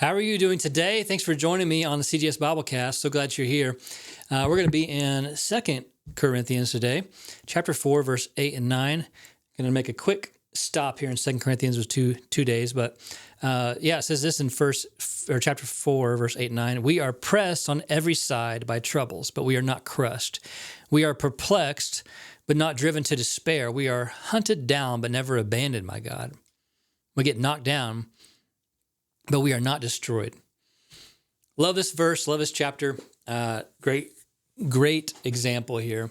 How are you doing today? Thanks for joining me on the CGS Biblecast. So glad you're here. We're going to be in 2 Corinthians today, chapter 4, verse 8 and 9. I'm going to make a quick stop here in 2 Corinthians with two days. But it says this in chapter 4, verse 8 and 9. We are pressed on every side by troubles, but we are not crushed. We are perplexed, but not driven to despair. We are hunted down, but never abandoned by God. We get knocked down, but we are not destroyed. Love this verse, love this chapter. Great example here.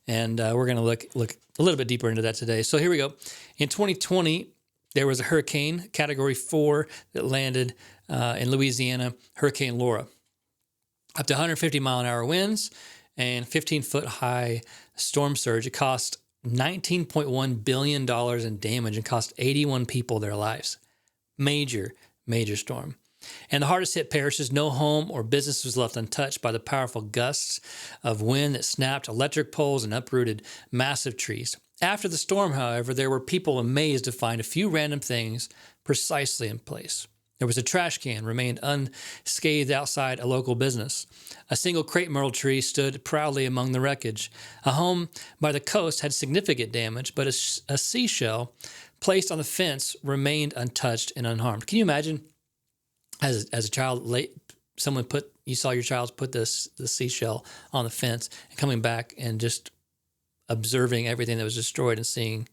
And we're going to look a little bit deeper into that today. So here we go. In 2020, there was a hurricane, Category 4, that landed in Louisiana, Hurricane Laura. Up to 150-mile-an-hour winds and 15-foot high storm surge. It cost $19.1 billion in damage and cost 81 people their lives. Major storm. And the hardest hit parishes, no home or business was left untouched by the powerful gusts of wind that snapped electric poles and uprooted massive trees. After the storm, however, there were people amazed to find a few random things precisely in place. There was a trash can remained unscathed outside a local business. A single crepe myrtle tree stood proudly among the wreckage. A home by the coast had significant damage, but a seashell placed on the fence remained untouched and unharmed. Can you imagine, as a child, you saw your child put the seashell on the fence and coming back and just observing everything that was destroyed and seeing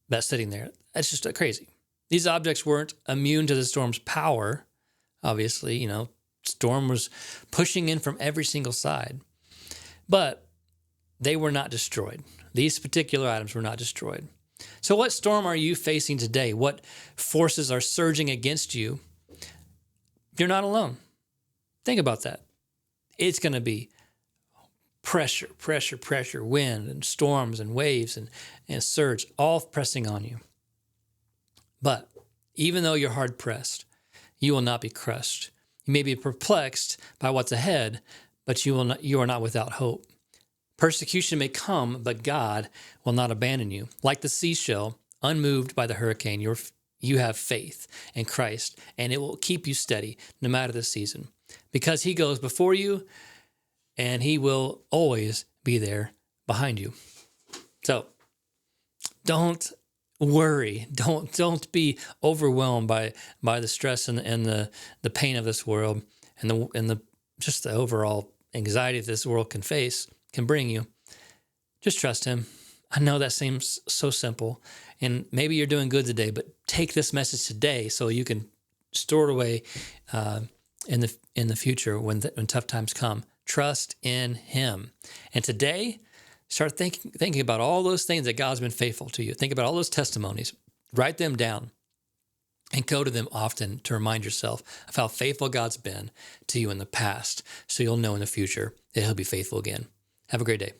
that sitting there? That's just crazy. These objects weren't immune to the storm's power. Obviously, storm was pushing in from every single side, but they were not destroyed. These particular items were not destroyed. So what storm are you facing today? What forces are surging against you? You're not alone. Think about that. It's going to be pressure, wind and storms and waves and surge, all pressing on you. But even though you're hard pressed, you will not be crushed. You may be perplexed by what's ahead, but you are not without hope. Persecution may come, but God will not abandon you. Like the seashell, unmoved by the hurricane, you have faith in Christ, and it will keep you steady no matter the season, because He goes before you, and He will always be there behind you. So don't worry. Don't be overwhelmed by the stress and the pain of this world and the just the overall anxiety that this world can bring you. Just trust Him. I know that seems so simple, and maybe you're doing good today, but take this message today so you can store it away in the future when tough times come. Trust in Him. And today, start thinking about all those things that God's been faithful to you. Think about all those testimonies. Write them down and go to them often to remind yourself of how faithful God's been to you in the past, so you'll know in the future that He'll be faithful again. Have a great day.